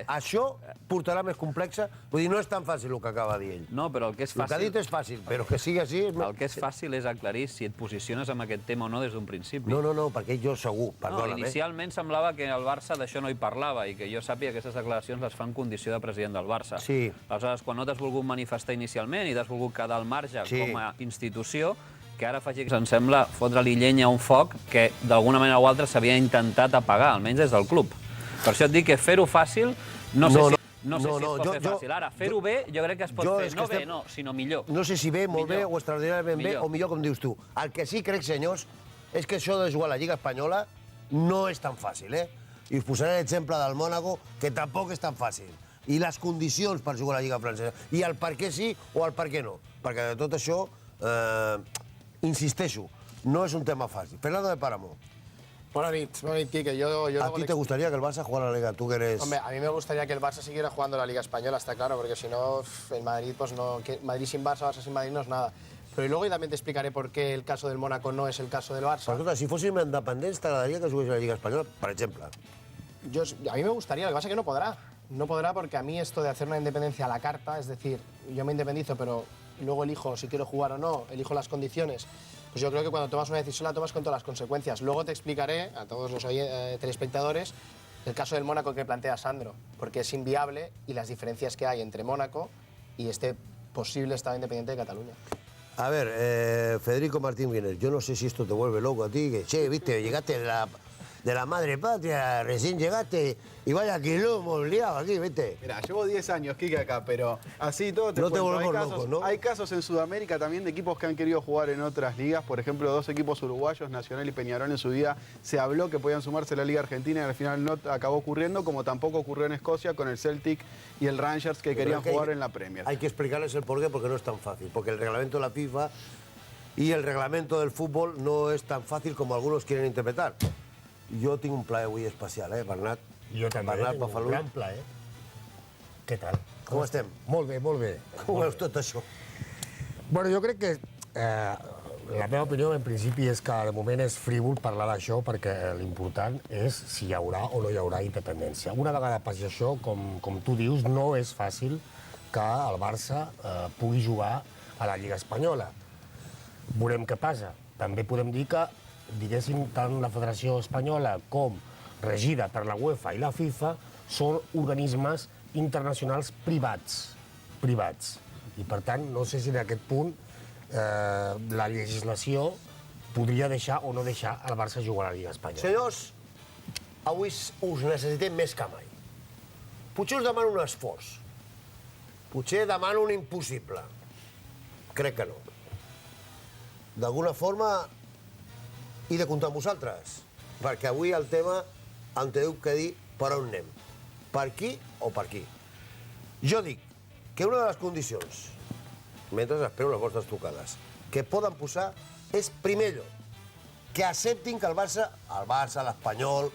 això portarà més complexa. Vull dir, no és tan fàcil el que acaba de dir ell. No, però el que és El que ha fàcil... dit és fàcil, però que sigui així... El que és fàcil és aclarir si et posiciones amb aquest tema o no des d'un principi. No, perquè jo segur, No, perdona'm. inicialment semblava que el Barça d'això no hi parlava i que jo sàpiga que aquestes declaracions les fa en condició de president del Barça. Sí. Aleshores, quan no t'has volgut manifestar inicialment i t'has volgut quedar al marge com a institució, que ara faci que em sembla fotre-li llenya a un foc que d'alguna manera o altra s'havia intentat apagar, almenys des del club. Per això et dic que fer-ho fàcil no sé si es pot fer fàcil. Ara, fer-ho bé jo crec que es pot fer. No bé, no, sinó millor. No sé si bé, molt bé o extraordinàriament bé o millor, com dius tu. El que sí crec, senyors, és que això de jugar a la Lliga Espanyola no és tan fàcil, eh? I us posaré l'exemple del Mònaco, que tampoc és tan fàcil. I les condicions per jugar a la Lliga Francesa. I el per què sí o el per què no. Perquè de tot això... insisteixo, no es un tema fácil. Fernando de Páramo. Buenas noches, Quique. ¿A ti te gustaría que el Barça jugara la Liga? Tú que eres... Hombre, a mí me gustaría que el Barça siguiera jugando la Liga Española, está claro, porque si no, el Madrid, pues no... Madrid sin Barça, Barça sin Madrid no es nada. Pero luego también te explicaré por qué el caso del Mónaco no es el caso del Barça. Pero escolta, si fóssim independents, t'agradaria que jugués a la Liga Espanyola, per exemple? A mí me gustaría, lo que pasa es que no podrá. No podrá porque a mí esto de hacer una independencia a la carta, es decir, yo me independizo, pero luego elijo si quiero jugar o no, elijo las condiciones. Pues yo creo que cuando tomas una decisión la tomas con todas las consecuencias. Luego te explicaré a todos los telespectadores el caso del Mónaco que plantea Sandro, porque es inviable y las diferencias que hay entre Mónaco y este posible Estado independiente de Cataluña. A ver, Federico Martín Guinness, yo no sé si esto te vuelve loco a ti, que, che, viste, llegaste de la madre patria, recién llegaste y vaya quilombo liado aquí, viste. Mira, llevo 10 años, Quique, acá, pero así todo te no te cuento. volvemos locos, ¿no? Hay casos en Sudamérica también de equipos que han querido jugar en otras ligas. Por ejemplo, 2 equipos uruguayos, Nacional y Peñarol, en su día se habló que podían sumarse a la Liga Argentina y al final no acabó ocurriendo, como tampoco ocurrió en Escocia con el Celtic y el Rangers que querían jugar en la Premier. Hay que explicarles el porqué, porque no es tan fácil. Porque el reglamento de la FIFA y el reglamento del fútbol no es tan fàcil com algunos quieren interpretar. Jo tinc un plaer avui especial, Bernat? Jo també, tinc un gran plaer. Què tal? Com estem? Molt bé, molt bé. Com veus tot això? Bueno, jo crec que la meva opinió, en principi, és que de moment és frívol parlar d'això perquè l'important és si hi haurà o no hi haurà independència. Una vegada passi això, com tu dius, no és fàcil que el Barça pugui jugar a la Lliga Espanyola. Veurem què passa. També podem dir que, diguéssim, tant la Federació Espanyola com regida per la UEFA i la FIFA són organismes internacionals privats. I, per tant, no sé si en aquest punt la legislació podria deixar o no deixar el Barça jugar a la Lliga Espanyola. Senyors, avui us necessitem més que mai. Potser us demano un esforç. Potser demano un impossible. Crec que no. D'alguna forma, he de comptar amb vosaltres, perquè avui el tema em teniu que dir per on anem. Per aquí o per aquí. Jo dic que una de les condicions, mentre espero les vostres trucades, que poden posar és, primer lloc, que acceptin que el Barça, l'Espanyol,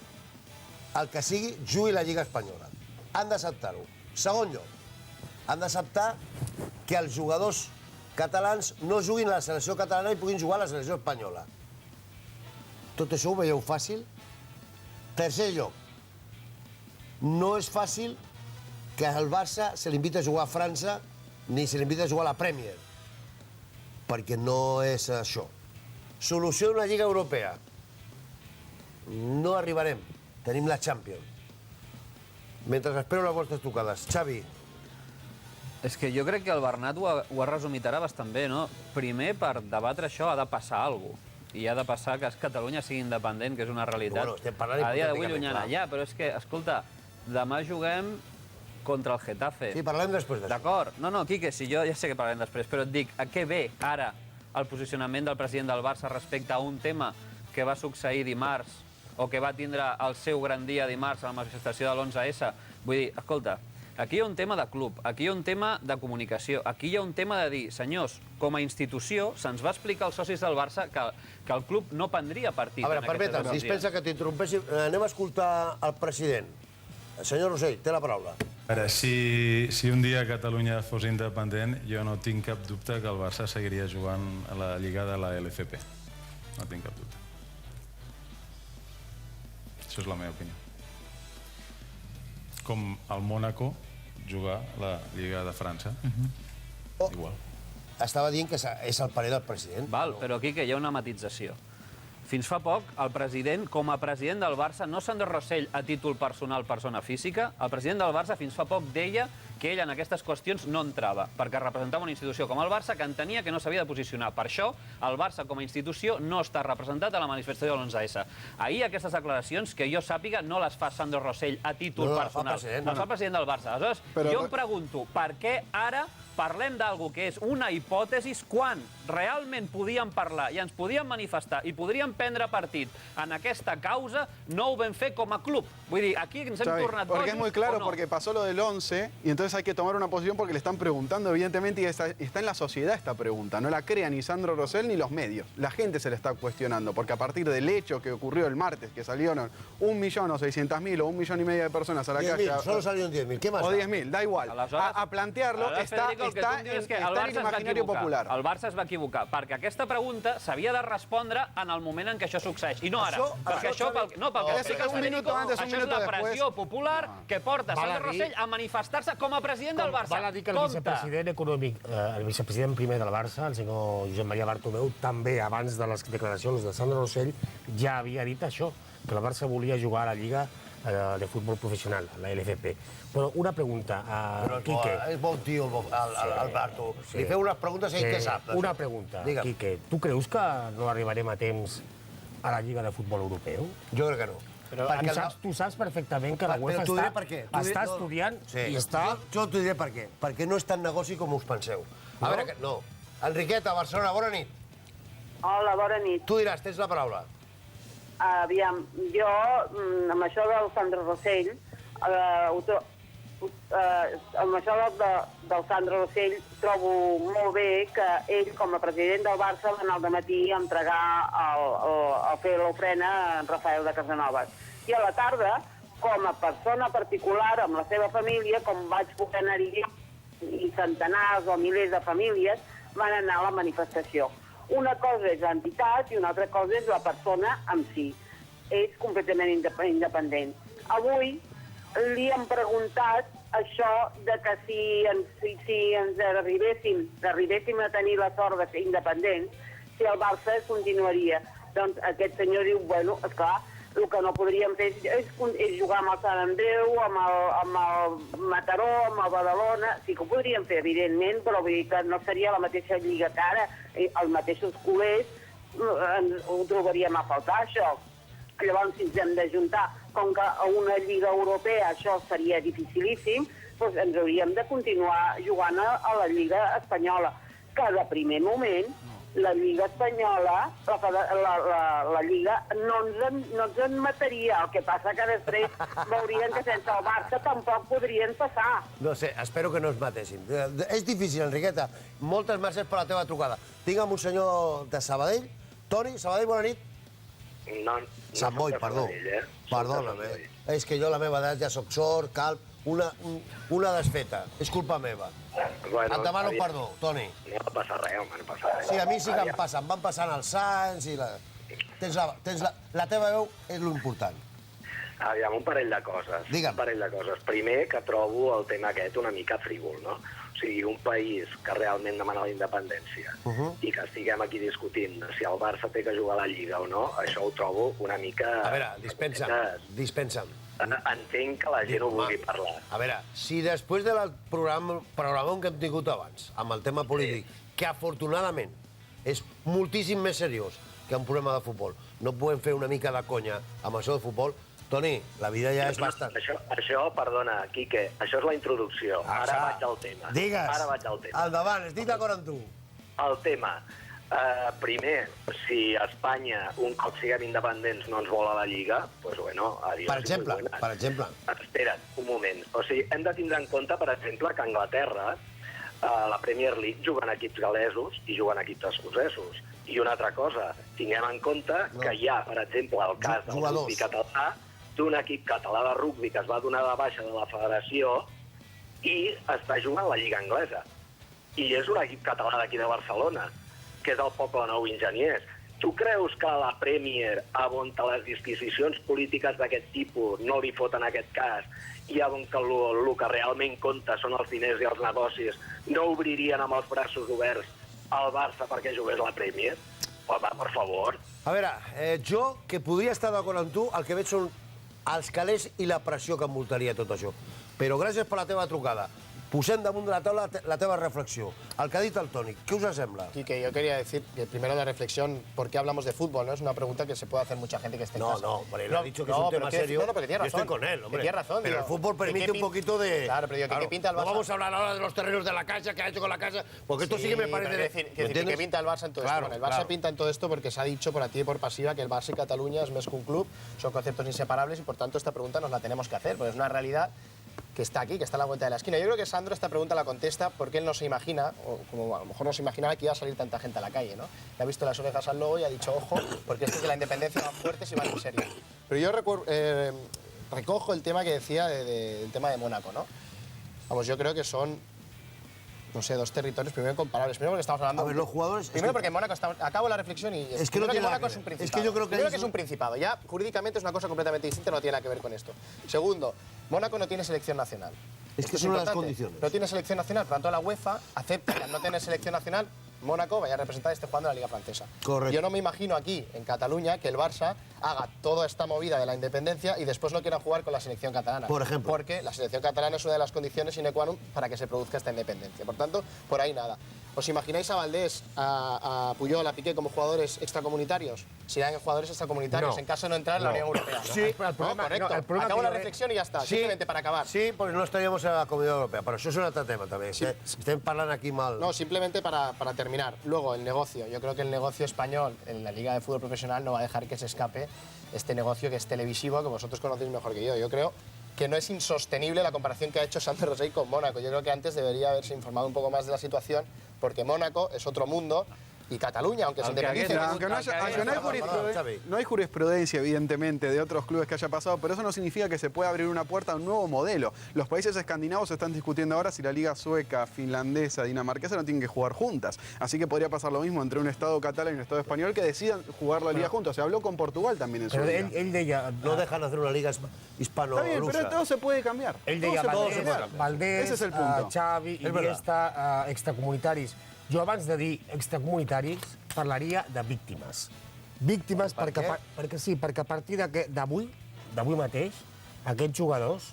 el que sigui, jugui la Lliga Espanyola. Han d'acceptar-ho. Segon lloc, han d'acceptar que els jugadors catalans no juguin a la selecció catalana i puguin jugar a la selecció espanyola. Tot això ho veieu fàcil? Tercer lloc, no és fàcil que al Barça se l'invita a jugar a França ni se l'invita a jugar a la Premier, perquè no és això. Solució d'una Lliga Europea. No arribarem. Tenim la Champions. Mentre espero les vostres trucades. Xavi. És que jo crec que el Bernat ho ha resumit ara bastant bé, no? Primer, per debatre això, ha de passar alguna cosa. I ha de passar que Catalunya sigui independent, que és una realitat a dia d'avui llunyana. Ja, però és que, escolta, demà juguem contra el Getafe. Sí, parlem després d'això. D'acord. No, Quique, si jo ja sé que parlem després, però et dic, a què ve ara el posicionament del president del Barça respecte a un tema que va succeir dimarts o que va tindre el seu gran dia dimarts a la manifestació de l'11S? Vull dir, escolta, aquí hi ha un tema de club, aquí hi ha un tema de comunicació, aquí hi ha un tema de dir, senyors, com a institució, se'ns va explicar als socis del Barça que el club no prendria partit en aquestes decisions. Permetem, dispensa que t'interrompessi. Anem a escoltar el president. Senyor Rossell, té la paraula. A veure, si un dia Catalunya fos independent, jo no tinc cap dubte que el Barça seguiria jugant a la Lliga de la LFP. No tinc cap dubte. Això és la meva opinió. com el Mónaco jugar la Lliga de França. Igual. Estava dient que és el parer del president. Val, però aquí que hi ha una matització. Fins fa poc, el president, com a president del Barça, no Sandro Rosell a títol personal, persona física, el president del Barça fins fa poc deia que ell en aquestes qüestions no entrava, perquè representava una institució com el Barça que entenia que no s'havia de posicionar. Per això, el Barça com a institució no està representat a la manifestació de l'11S. Ahir aquestes declaracions, que jo sàpiga, no les fa Sandro Rosell a títol personal. Les fa el president del Barça. Aleshores, jo em pregunto, per què ara parlem d'alguna que és una hipòtesi quan realment podíem parlar i ens podíem manifestar i podríem prendre partit en aquesta causa, no ho vam fer com a club? Vull dir, aquí ens hem tornat bojos. Porque es muy claro, porque pasó lo del 11 y entonces hay que tomar una posición porque le están preguntando, evidentemente, y está en la sociedad esta pregunta. No la crea ni Sandro Rosell ni los medios. La gente se le está cuestionando porque a partir del hecho que ocurrió el martes, que salieron 1.600.000 o 1,5 millones de personas a la calle. 10.000, solo salieron 10.000. ¿Qué más? O 10.000, da igual. A plantearlo está en el imaginario popular. El Barça es va equivocar, perquè aquesta pregunta s'havia de respondre en el moment en què això succeeix, i no ara. Perquè això, pel que explica el Federico, això és la pressió popular que porta Sandro Rosell a manifestar-se com a president del Barça. Val a dir que el vicepresident econòmic, el vicepresident primer del Barça, el senyor Josep Maria Bartomeu, també, abans de les declaracions de Sandro Rosell, ja havia dit això, que el Barça volia jugar a la Lliga de futbol professional, la LFP. Bueno, una pregunta a Quique. És bon tio, el Barto. Li feu unes preguntes i ell què sap. Una pregunta, Quique. Tu creus que no arribarem a temps a la Lliga de futbol europeu? Jo crec que no. Tu saps perfectament que la UEFA està estudiant i està... Jo t'ho diré per què. Perquè no és tan negoci com us penseu. A veure, no. Enriqueta, Barcelona, bona nit. Hola, bona nit. Tu diràs, tens la paraula. Aviam, jo, amb això del Sandro Rosell, amb això del Sandro Rosell, trobo molt bé que ell, com a president del Barça, va anar al dematí a entregar a fer l'ofrena a Rafael de Casanovas. I a la tarda, com a persona particular, amb la seva família, com vaig poder anar-hi i centenars o milers de famílies, van anar a la manifestació. Una cosa és l'entitat i una altra cosa és la persona en si. És completament independent. Avui li hem preguntat això de que si ens arribéssim a tenir la sort de ser independents, si el Barça continuaria. Doncs aquest senyor diu, bueno, esclar, el que no podríem fer és jugar amb el Sant Andreu, amb el Mataró, amb el Badalona. Sí que ho podríem fer, evidentment, però vull dir que no seria la mateixa lliga que ara. Els mateixos culers ho trobaríem a faltar, això. Llavors, si ens hem d'ajuntar, com que a una lliga europea això seria dificilíssim, doncs ens hauríem de continuar jugant a la lliga espanyola, que de primer moment la Lliga Espanyola, la Lliga, no ens en mataria. El que passa que després veurien que sense el Barça tampoc podrien passar. No sé, espero que no ens matéssim. És difícil, Enriqueta. Moltes gràcies per la teva trucada. Tinc amb un senyor de Sabadell. Toni, Sabadell, bona nit. No Sant Boi, perdó. Perdona'm, és que jo a la meva edat ja soc sord, calb, una desfeta. És culpa meva. Et demano perdó, Toni. No passa res, home, no passa res. Sí, a mi sí que em passa. Em van passant els Sants i la teva veu és l'important. Aviam, un parell de coses. Digue'm. Un parell de coses. Primer, que trobo el tema aquest una mica frívol, no? O sigui, un país que realment demana la independència i que estiguem aquí discutint si el Barça té que jugar a la Lliga o no, això ho trobo una mica... A veure, dispensa'm. Entenc que la gent ho vulgui parlar. A veure, si després del programa que hem tingut abans, amb el tema polític, que afortunadament és moltíssim més seriós que un problema de futbol, no podem fer una mica de conya amb això de futbol, Toni, la vida ja és bastant... Això, perdona, Quique, això és la introducció. Ara vaig al tema. Digues. Ara vaig al tema. Endavant, estic d'acord amb tu. El tema. Primer, si a Espanya, un cop siguem independents, no ens vol a la Lliga, doncs, bueno, adiós. Per exemple. Espera't, un moment. O sigui, hem de tindre en compte, per exemple, que a Anglaterra, a la Premier League, juguen equips galesos i juguen equips escocesos. I una altra cosa, tinguem en compte que hi ha, per exemple, el cas del rugby català, d'un equip català de rugby que es va donar de baixa de la federació i està jugant la Lliga Anglesa. I és un equip català d'aquí de Barcelona, que és el Poble Nou Enginyers. Tu creus que a la Premier, on les disquisicions polítiques d'aquest tipus no li foten aquest cas, i on que el que realment compta són els diners i els negocis, no obririen amb els braços oberts al Barça perquè jugués a la Premier? Home, per favor. A veure, jo, que podria estar d'acord amb tu, el que veig són els calés i la pressió que envoltaria tot això. Però gràcies per la teva trucada. Posem damunt de la taula la teva reflexió. El que ha dit el Toni, ¿qué os sembla? Quique, yo quería decir que primero la reflexión, ¿por qué hablamos de fútbol? ¿No? Es una pregunta que se puede hacer mucha gente que esté en casa. No, pero él ha dicho que es un tema serio. No, pero tiene razón. Yo estoy con él, hombre. Tiene razón. Pero el fútbol permite un poquito de... Claro, pero ¿qué pinta el Barça? No vamos a hablar ahora de los terrenos de la casa, qué ha hecho con la casa, porque esto sí que me parece... ¿Qué pinta el Barça en todo esto? Bueno, el Barça pinta en todo esto porque se ha dicho por activa y por pasiva que el Barça y Cataluña es más que un club, son conceptos inseparables y por tanto esta pregunta nos la tenemos que hacer, porque es una realidad que está aquí, que está a la vuelta de la esquina. Yo creo que Sandro esta pregunta la contesta porque él no se imagina, o como a lo mejor no se imaginaba que iba a salir tanta gente a la calle, ¿no? Le ha visto las orejas al lobo y ha dicho, ojo, porque esto es que la independencia va fuerte si va en serio. Pero yo recojo el tema que decía del tema de Mónaco, ¿no? Vamos, yo creo que son, no sé, dos territorios primero comparables. Primero porque estamos hablando... A ver, los jugadores... Primero porque Mónaco está... Acabo la reflexión y... Es que no tiene Mónaco nada que es un ver. principado. Es que yo creo que Primero que es un principado. Ya jurídicamente es una cosa completamente distinta, no tiene nada que ver con esto. Segundo, Mónaco no tiene selección nacional. Es que Esto son las importante. condiciones. No tiene selección nacional, por lo tanto la UEFA acepta que al no tener selección nacional, Mónaco vaya a representar y esté jugando en la Liga Francesa. Correcto. Yo no me imagino aquí, en Cataluña, que el Barça haga toda esta movida de la independencia y después no quiera jugar con la selección catalana. Por ejemplo. Porque la selección catalana es una de las condiciones sine qua non para que se produzca esta independencia. Por tanto, por ahí nada. ¿Os imagináis a Valdés, a Puyol, a Piqué como jugadores extracomunitarios? Si eran jugadores extracomunitarios, No. en caso de no entrar en la Unión Europea. Sí, el problema- correcto. no, el problema Acabo que la yo ve- reflexión y ya está. Sí. Simplemente para acabar. Sí, porque no estaríamos en la Comunitat Europea, però això és un altre tema, també. Sí. Estem parlant aquí mal... No, simplemente para terminar. Luego, el negocio. Yo creo que el negocio español en la Liga de Fútbol Profesional no va a dejar que se escape este negocio que es televisivo, que vosotros conocéis mejor que yo. Yo creo que no es insostenible la comparación que ha hecho Sandro Rosell con Mónaco. Yo creo que antes debería haberse informado un poco más de la situación, porque Mónaco es otro mundo y Cataluña, aunque se independice... Aunque no hay jurisprudencia, evidentemente, de otros clubes que haya pasado, pero eso no significa que se pueda abrir una puerta a un nuevo modelo. Los países escandinavos están discutiendo ahora si la liga sueca, finlandesa, dinamarquesa no tienen que jugar juntas. Así que podría pasar lo mismo entre un estado catalán y un estado español que decidan jugar la liga juntos. Se habló con Portugal también en su Però liga. ell deia... No dejan hacer una liga Está hispano-rusa. bien, pero todo se puede cambiar. Ell Todo deia se puede Valdés, cambiar. Valdés, Ese es el punto. Xavi, És Iniesta, extracomunitaris. Jo abans de dir extracomunitaris parlaria de víctimes. Víctimes perquè sí, perquè a partir d'avui mateix, aquests jugadors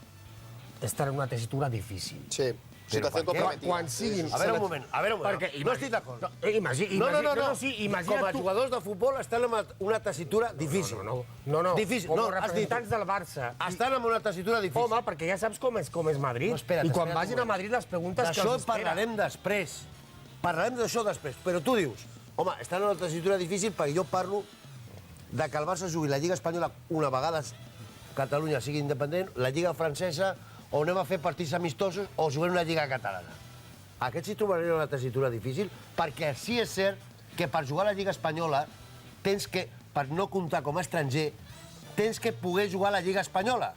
estan en una tessitura difícil. Sí, situación comprometida. Quan siguin... A veure, un moment. Perquè no estic d'acord. Imagina't Com a tu... jugadors de futbol estan en una tessitura difícil. No. Difícil. Com No, a has dit. representants del Barça. Estan en una tessitura difícil. Home, perquè ja saps com és Madrid. No, espera't, I quan espera't vagin un a Madrid les preguntes que D'això els espera. parlarem després. Parlarem d'això després. Però tu dius, home, estan en una tessitura difícil perquè jo parlo de que el Barça jugui la Lliga Espanyola una vegada Catalunya sigui independent, la Lliga Francesa, o anem a fer partits amistosos o juguem una Lliga Catalana. Aquests s'hi trobarien en una tessitura difícil perquè sí és cert que per jugar a la Lliga Espanyola tens que, per no comptar com a estranger, tens que poder jugar a la Lliga Espanyola.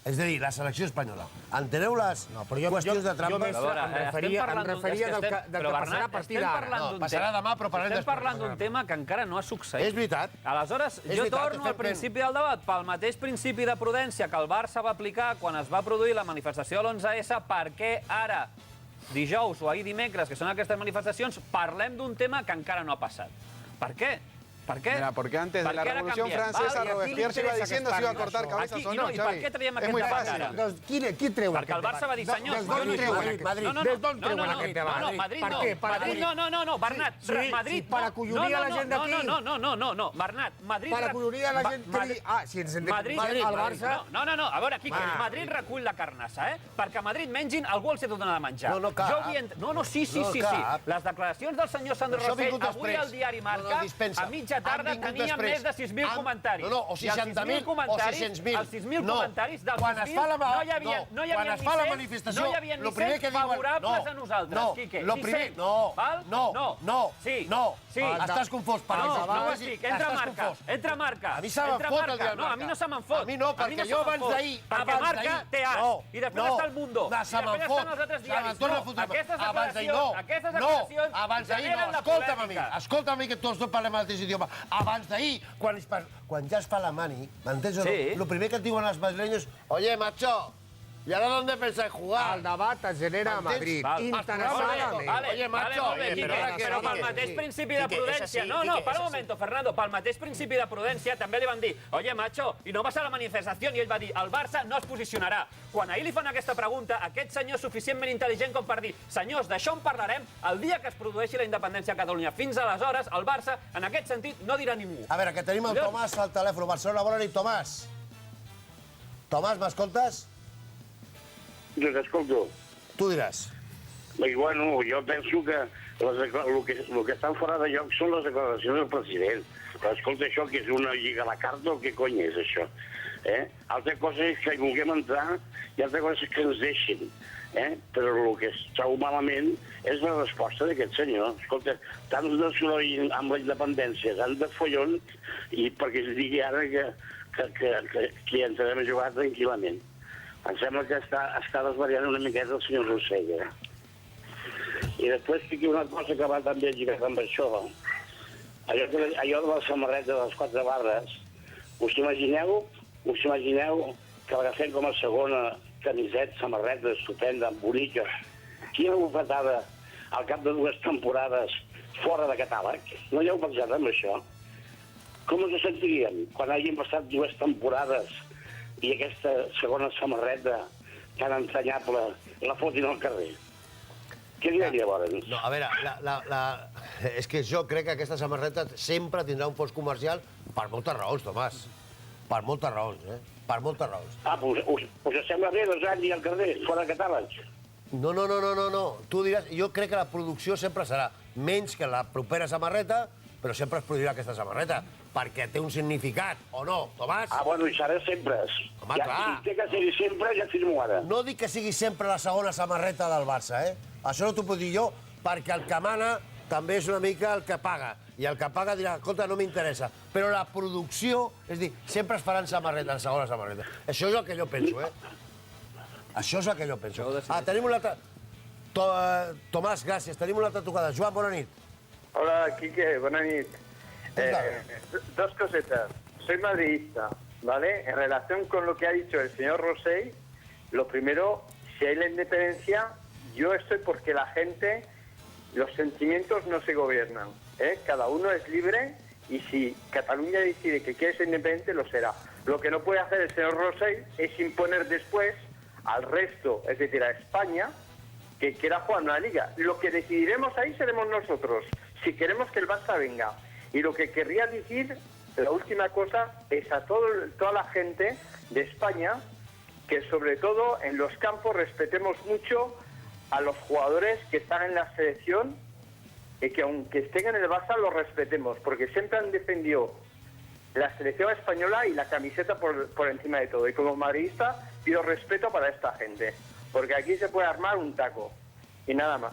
És a dir, la selecció espanyola. Enteneu les qüestions de trampa? Jo més em referia del que passarà a partir d'ara. No, passarà demà, però parlem Estem parlant d'un tema que encara no ha succeït. És veritat. Aleshores, És jo veritat, torno al estem principi del debat. Pel mateix principi de prudència que el Barça va aplicar quan es va produir la manifestació de l'11S, per què ara, dijous o ahir dimecres, que són aquestes manifestacions, parlem d'un tema que encara no ha passat? Per què? Per què? Mira, porque antes de la Per què ara Revolución canviem? Francesa, Val, i a qui li Robespierre se iba interessa diciendo que si iba a es parli cortar d'això? cabezas Aquí, o i no, no, i per Xavi. què traiem Es aquest muy debat fácil. ara? Doncs qui treu Perquè el Barça va dir, senyors... Des d'on treuen aquest debat? No, Madrid Per no. què? Madrid no, Bernat. Madrid per acollonir a la gent d'aquí. No, Bernat. Madrid... Per acollonir a la gent que... si ens Madrid, entenem, el Barça... No, a veure, Quique, Madrid recull la carnassa, eh? Perquè a Madrid mengin, algú els ha de donar de menjar. No cap. Sí. cap. Les declaracions del senyor Sandro Això ha Rosell, vingut avui després. al diari Marca, dispensa. a mitja tarda Han vingut tenien després. més de 6.000 comentaris. No, o 60.000 o 600.000. Els 6.000 comentaris dels Quan es fa la 6.000 no hi havia quan es fa la manifestació, no hi havia ni lo primer 100 que diuen... favorables a nosaltres, Quique. Lo primer... No, Sí. Sí, estàs confós. No ho estic, entra Marca. A mi se me'n fot el diari No, a mi no se me'n fot. A mi no, perquè jo abans d'ahir... Perquè Marca té as, i després està el Mundo. Se me'n fot. Aquestes declaracions generen la polèmica. Escolta'm a mi, que tots parlem el mateix idioma. abans d'ahir, quan ja es fa la mani, m'entens o no? Sí. Lo primer que et diuen els madrileños, oye, macho, ¿y ahora dónde pensáis jugar? El debat es genera a Madrid. Interessadament. Oye, macho, molt bé, Quique, però pel mateix principi de prudència... No, para un momento, Fernando, pel mateix principi de prudència també li van dir oye, macho, i no vas a la manifestació, i ell va dir el Barça no es posicionarà. Quan ahir li fan aquesta pregunta, aquest senyor és suficientment intel·ligent com per dir senyors, d'això en parlarem el dia que es produeixi la independència a Catalunya. Fins aleshores, el Barça, en aquest sentit, no dirà ningú. A veure, que tenim el Tomàs al telèfon. Barcelona, bona nit, Tomàs. Tomàs, m'escoltes? Jo t'escolto. Tu diràs. I bueno, jo penso que el que estan fora de lloc són les declaracions del president. Però escolta, això que és una lliga a la carta o què cony és això? Altra cosa és que hi vulguem entrar i altra cosa és que ens deixin. Però el que està malament és la resposta d'aquest senyor. Escolta, tant de soroll amb la independència, tant de follons, i perquè es digui ara que entrarem a jugar tranquil·lament. Em sembla que està desvariant una miqueta el senyor Rossell. I després que hi ha una cosa que va també lligat amb això. Allò de la samarreta de les 4 barres, us imagineu que l'agafem com a segona camiseta, samarreta estupenda, bonica. Quina bufetada al cap de 2 temporades fora de catàleg. No hi heu pensat en això? Com ens sentiríem quan hàgim passat 2 temporades i aquesta segona samarreta tan entranyable la fotin al carrer? Què diria llavors? No, a veure, és que jo crec que aquesta samarreta sempre tindrà un fons comercial per moltes raons, Tomàs. Per moltes raons, Per moltes raons. Us sembla bé 2 anys al carrer, fora de catàleg? No. Tu diràs, jo crec que la producció sempre serà menys que la propera samarreta, però sempre es produirà aquesta samarreta, perquè té un significat, o no, Tomàs? Bueno, i serà sempre. Home, clar. Si té que sigui sempre, ja firmo ara. No dic que sigui sempre la segona samarreta del Barça, Això no t'ho puc dir jo, perquè el que mana també és una mica el que paga. I el que paga dirà, escolta, no m'interessa. Però la producció, és dir, sempre es faran samarretes, segona samarreta. Això és el que jo penso, Això és el que jo penso. Tenim una altra... Tomàs, gràcies. Tenim una altra tocada. Joan, bona nit. Hola, Quique, buena nit. 2 cosetas. Soy madridista, ¿vale? En relación con lo que ha dicho el señor Rossell, lo primero, si hay la independencia, yo estoy porque la gente, los sentimientos no se gobiernan, Cada uno es libre y si Cataluña decide que quiere ser independiente, lo será. Lo que no puede hacer el señor Rossell es imponer después al resto, es decir, a España, que quiera jugar una liga. Lo que decidiremos ahí seremos nosotros, si queremos que el Barça venga. Y lo que querría decir, la última cosa, es a toda la gente de España, que sobre todo en los campos respetemos mucho a los jugadores que están en la selección y que aunque estén en el Barça los respetemos, porque siempre han defendido la selección española y la camiseta por encima de todo. Y como madridista pido respeto para esta gente, porque aquí se puede armar un taco y nada más.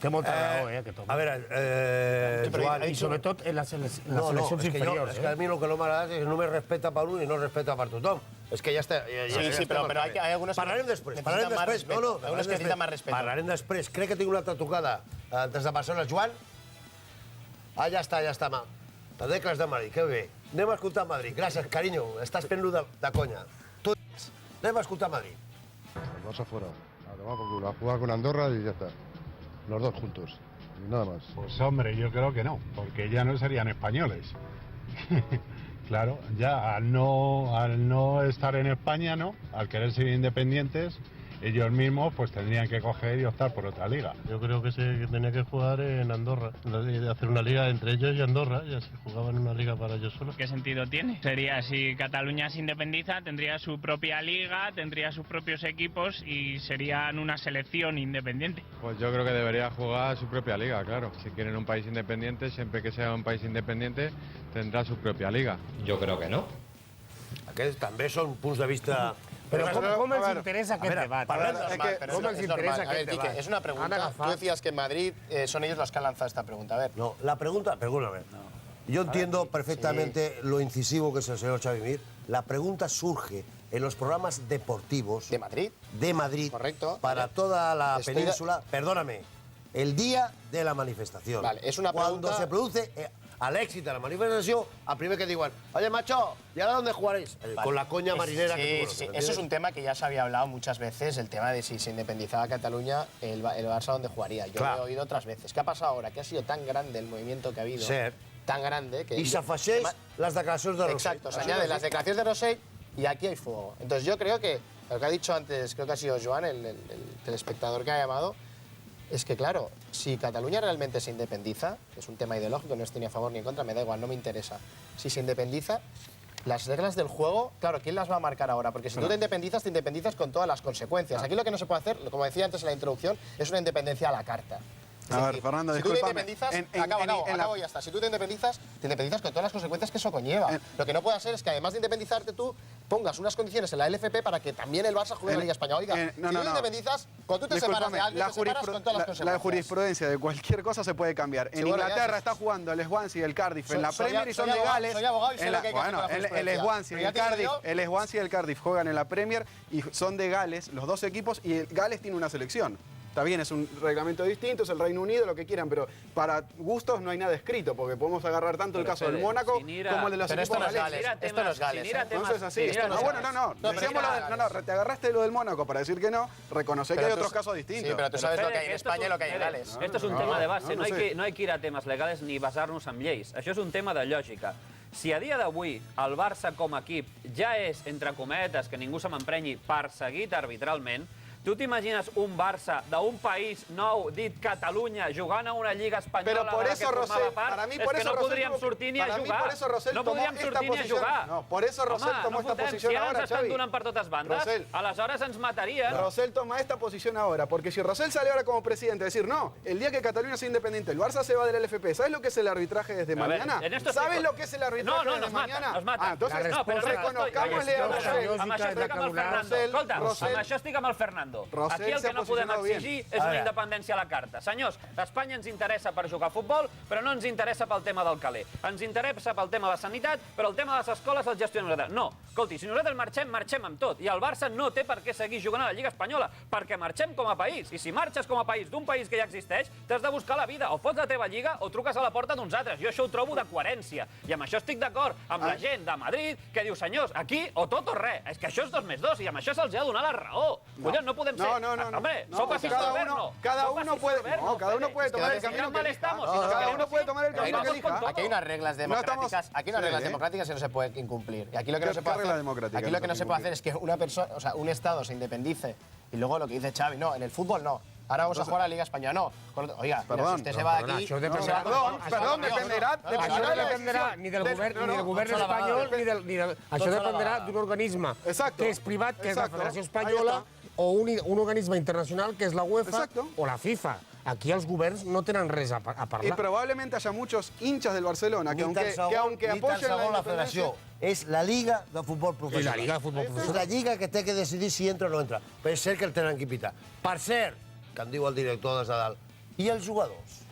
Té molta raó, que A veure, Joan... I sobretot en les seleccions inferiors. És que a mi el que no m'agrada és que només respecta per un i no respecta per tothom. És que ja està... Sí, però hay algunos... Parlarem després. Algunos que necesitan más respeto. Parlarem després. Crec que tinc una altra tocada des de Barcelona. Joan? Ja està. Tecles de Madrid, que bé. Anem a escoltar Madrid. Gràcies, carinyo. Estàs fent-lo de conya. Tu anem a escoltar Madrid. El Barça fuera. A jugar con Andorra y ya está. Los 2 juntos, y nada más. Pues hombre, yo creo que no, porque ya no serían españoles. Claro, ya al no estar en España, ¿no? Al querer ser independientes, ellos mismos pues tendrían que coger y optar por otra liga. Yo creo que se tenía que jugar en Andorra, hacer una liga entre ellos y Andorra, y así jugaban una liga para ellos solos. ¿Qué sentido tiene? Sería, si Cataluña se independiza, tendría su propia liga, tendría sus propios equipos y serían una selección independiente. Pues yo creo que debería jugar su propia liga, claro. Si quieren un país independiente, siempre que sea un país independiente, tendrá su propia liga. Yo creo que no. Aquests també són punts de vista... Però com els interesa aquest debat? ¿Cómo les interesa aquest debat? Es una pregunta. Tú decías que en Madrid son ellos los que han lanzado esta pregunta. A ver. No, la pregunta... Perdóname. Yo entiendo perfectamente lo incisivo que es el señor Xavi Mir. La pregunta surge en los programas deportivos... ¿De Madrid? De Madrid. Correcto. Para toda la península. Perdóname. El día de la manifestación. Vale, es una pregunta... Cuando se produce... a l'èxit de la manifestació, el primer que diuen, oye, macho, ¿y ahora dónde jugaréis? Con la coña marinera que tú conoces. Sí, eso es un tema que ya se había hablado muchas veces, el tema de si se independizaba Cataluña, el Barça dónde jugaría. Yo lo he oído otras veces. ¿Qué ha pasado ahora? Que ha sido tan grande el movimiento que ha habido, tan grande que... Y s'afegeix las declaracions de Rosell. Exacto, se añaden las declaraciones de Rosell y aquí hay fuego. Entonces yo creo que, lo que ha dicho antes, creo que ha sido Joan, el telespectador que ha llamado, es que, claro, si Cataluña realmente se independiza, que es un tema ideológico, no estoy ni a favor ni en contra, me da igual, no me interesa. Si se independiza, las reglas del juego, claro, ¿quién las va a marcar ahora? Porque si tú te independizas con todas las consecuencias. Aquí lo que no se puede hacer, como decía antes en la introducción, es una independencia a la carta. A ver, Fernando, si tú te discúlpame. independizas, acabo y ya está. Si tú te independizas con todas las consecuencias que eso conlleva. Lo que no puede ser es que además de independizarte tú, pongas unas condiciones en la LFP para que también el Barça juegue en la Liga Española. Oiga, si tú te independizas, cuando tú te separas de alguien, te separas con todas las consecuencias. La jurisprudencia de cualquier cosa se puede cambiar. En Inglaterra está jugando el Swansea y el Cardiff en la Premier y son de Gales. Soy abogado y sé lo que hay que hacer con la el Swansea y el Cardiff juegan en la Premier y son de Gales, los dos equipos, y Gales tiene una selección. Está bien, es un reglamento distinto, es el Reino Unido, lo que quieran, pero para gustos no hay nada escrito, porque podemos agarrar tanto el caso del Mónaco como el de los equipos galeses. Esto no es Gales. No es así. Te agarraste lo del Mónaco para decir que no, reconocer que hay otros casos distintos. Sí, pero tú sabes lo que hay en España y lo que hay en Gales. Esto es un tema de base, no hay que ir a temes legals ni basar-nos en lleis. Això és un tema de lògica. Si a dia d'avui el Barça com a equip ja és, entre cometes, que ningú se m'emprenyi, perseguit arbitralment, tu t'imagines un Barça d'un país nou dit Catalunya jugant a una lliga espanyola de la que formava part? És que no podríem sortir ni a jugar. No podríem sortir ni a jugar. No, por eso Rosell tomó esta posición ahora, Xavi. Si ara ens estan donant per totes bandes, aleshores ens matarien. Rosell toma esta posición ahora, porque si Rosell sale ahora como presidente a decir, no, el día que Cataluña sea independiente, el Barça se va del LFP, ¿sabes lo que es el arbitraje desde mañana? ¿Sabes lo que es el arbitraje desde mañana? Nos mata. Entonces, reconozcámosle a Rosell. Amb això estic amb el Fernando. Escolta, amb això estic amb el Fernando. Aquí el que no podem exigir és una independència a la carta. Senyors, a Espanya ens interessa per jugar a futbol, però no ens interessa pel tema del caler. Ens interessa pel tema de la sanitat, però el tema de les escoles el gestionem nosaltres. No, escolti, si nosaltres marxem, marxem amb tot. I el Barça no té per què seguir jugant a la Lliga Espanyola, perquè marxem com a país. I si marxes com a país d'un país que ja existeix, t'has de buscar la vida. O fots la teva lliga o truques a la porta d'uns altres. Jo això ho trobo de coherència. I amb això estic d'acord amb la gent de Madrid que diu, senyors, aquí o tot o res. És que això és 2+2 i amb això se'ls ha de donar la raó. Collons, no podem ser... Hombre, cada uno puede tomar el camino que elija. Cada uno puede tomar el camino que elija. Aquí hay unas reglas democráticas, que no se pueden incumplir. Y aquí lo que no se puede hacer, aquí lo que no se puede hacer es que una persona, o sea, un estado se independice y luego lo que dice Xavi, no, en el fútbol no. Ahora vamos a jugar a la Liga Española, no. Oiga, si usted se va de aquí... Perdón, dependerà... Això no dependerà ni del govern espanyol ni del... Això dependerà d'un organisme que és privat, que és la Federació Espanyola, o un organisme internacional que es la UEFA o la FIFA. Aquí els governs no tenen res a parlar. Y probablemente haya muchos hinchas del Barcelona que aunque apoyen la federació, és la Liga de Futbol Professional. La Liga de Futbol Professional. És la lliga que té que decidir si entra o no entra. Però és cert que el tenen que pitar. Per cert, que em diu el director des de dalt, i els jugadors?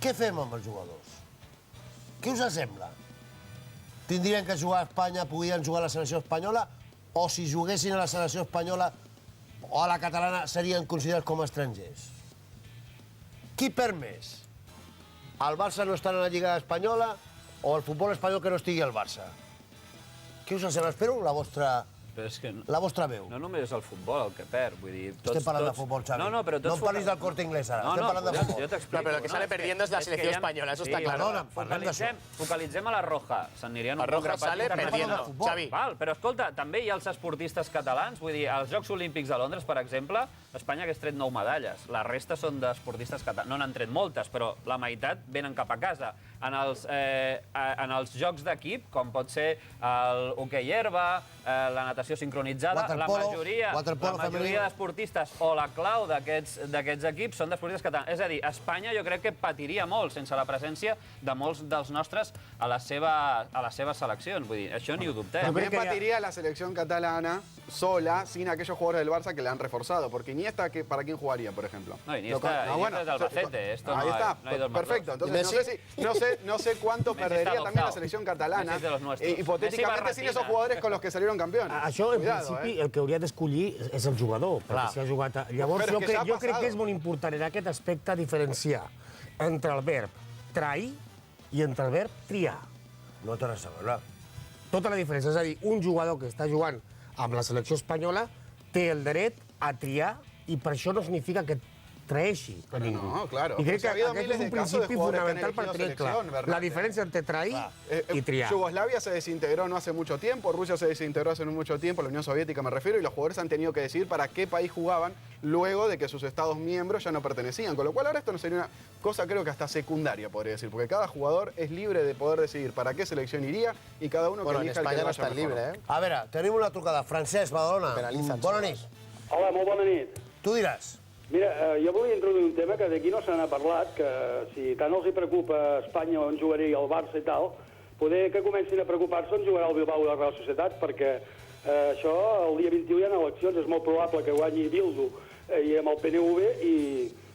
Què fem amb els jugadors? Què us sembla? Tindrien que jugar a Espanya, podrien jugar a la selecció espanyola, o si juguessin a la selecció espanyola o a la catalana serien considerats com a estrangers? Qui perd més? El Barça no està en la Lliga Espanyola o el futbol espanyol que no estigui al Barça? Què us sembla? Espero la vostra veu. No només és el futbol el que perd, vull dir... Estem parlant de futbol, Xavi. No em parlis del Corte Inglés ara. Estem parlant de futbol. Jo t'explico. Pero lo que sale perdiendo es la selección española, eso está claro. Focalitzem a la Roja. S'aniríem la Roja sale perdiendo, Xavi. Però escolta, també hi ha els esportistes catalans, vull dir, als Jocs Olímpics de Londres, per exemple, Espanya hagués tret 9 medalles. La resta són d'esportistes catalans. No n'han tret moltes, però la meitat venen cap a casa. En els jocs d'equip, com pot ser l'hoquei herba, la natació sincronitzada, la majoria d'esportistes o la clau d'aquests equips són d'esportistes catalans. És a dir, Espanya jo crec que patiria molt sense la presència de molts dels nostres a les seves seleccions. Vull dir, això ni ho dubtem. También patiría la selección catalana sola, sin aquellos jugadores del Barça que la han reforzado. Porque Iniesta, ¿para quién jugaría, por ejemplo? No, Iniesta es de Albacete. Ahí está, perfecto. Entonces, no sé cuánto perdería también la selección catalana, hipotéticamente sin esos jugadores con los que salieron campeones. Això, en principi, el que hauria d'escollir és el jugador, perquè si ha jugat... Llavors, jo crec que és molt important en aquest aspecte diferenciar entre el verb trair i entre el verb triar. No té res a veure. Tota la diferència. És a dir, un jugador que està jugant amb la selecció espanyola té el dret a triar i per això no significa que traeixi a ningú. No, claro. I crec que Ha habido aquest miles és un de casos de principi jugadores que han fonamental per elegido tenir clar selección, ¿verdad? la diferència entre trair i triar. Yugoslavia se desintegró no hace mucho tiempo, Rusia se desintegró hace mucho tiempo, la Unión Soviética me refiero, y los jugadores han tenido que decidir para qué país jugaban luego de que sus estados miembros ya no pertenecían. Con lo cual ahora esto no sería una cosa, creo que hasta secundaria, podría decir, porque cada jugador es libre de poder decidir para qué selección iría y cada uno que elija el que le vaya mejor. A veure, tenim una trucada. Francesc, Badalona. Bona nit. Hola, molt bona nit. Tu diràs. Mira, jo volia introduir un tema que d'aquí no se n'ha parlat, que si tant els hi preocupa Espanya on jugaria el Barça i tal, poder que comencin a preocupar-se on jugarà el Bilbao i la Real Societat, perquè això, el dia 21 hi ha eleccions, és molt probable que guanyi Bildu i amb el PNV, i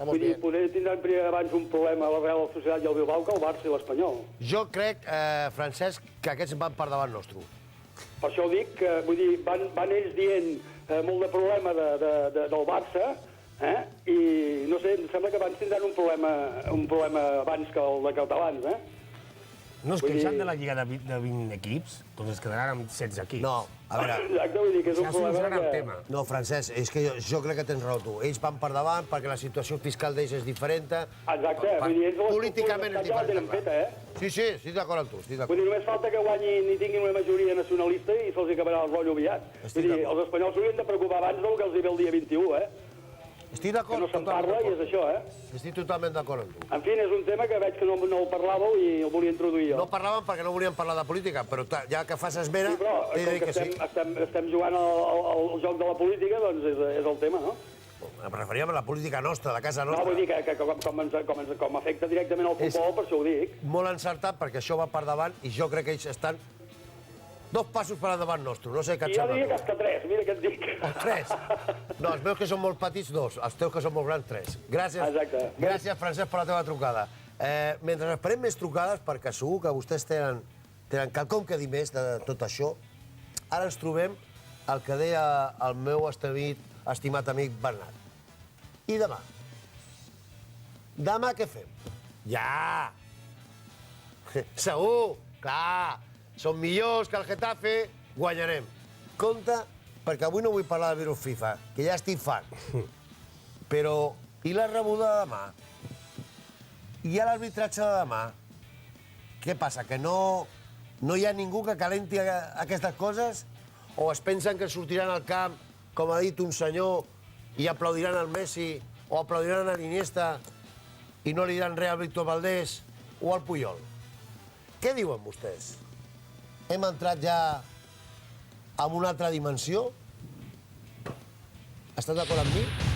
vull dir, poder tindran abans un problema a la Real Societat i el Bilbao que el Barça i l'Espanyol. Jo crec, Francesc, que aquests van per davant nostre. Per això ho dic, que vull dir, van ells dient molt de problema del Barça, i no sé, em sembla que abans tindran un problema abans que el de catalans, No es queixen de la lliga de 20 equips? Doncs es quedaran amb 16 equips. No, a veure... Exacte, vull dir que és un problema que... No, Francesc, és que jo crec que tens raó tu. Ells van per davant perquè la situació fiscal d'ells és diferent. Exacte, vull dir, ells políticament és ja la tenen diferent. feta, eh? Sí, estic d'acord amb tu, estic d'acord. Vull dir, només falta que guanyin i tinguin una majoria nacionalista i se'ls acabarà el rotllo aviat. Vull dir, els espanyols s'haurien de preocupar abans del que els hi ve el dia 21, Estic d'acord. Que no se'n parla i és això, Estic totalment d'acord amb tu. En fi, és un tema que veig que no el parlàveu i el volia introduir jo. No parlàvem perquè no volíem parlar de política, però ja que fas esmena, t'he de dir que sí. Estem jugant al joc de la política, doncs és el tema, no? Em referíem a la política nostra, de casa nostra. No, vull dir que com afecta directament al futbol, per això ho dic. Molt encertat, perquè això va per davant i jo crec que ells estan 2 passos per davant nostre. No sé què et I jo sembla. diria que hasta 3, mira què et dic. 3? No, els meus que són molt petits, 2. Els teus que són molt grans, 3. Gràcies, Francesc, per la teva trucada. Mentre esperem més trucades, perquè segur que vostès tenen quelcom que dir més de tot això, ara ens trobem el que deia el meu estimat amic Bernat. I demà? Demà què fem? Ja! Segur! Clar! Som millors que el Getafe, guanyarem. Compte, perquè avui no vull parlar del virus FIFA, que ja estic fart. Però, i la rebuda de demà? I l'arbitratge de demà? Què passa, que no hi ha ningú que calenti aquestes coses? O es pensen que sortiran al camp, com ha dit un senyor, i aplaudiran al Messi, o aplaudiran a l'Iniesta, i no li diran res al Víctor Valdés o al Puyol? Què diuen vostès? Hem entrat ja en una altra dimensió? Estàs d'acord amb mi?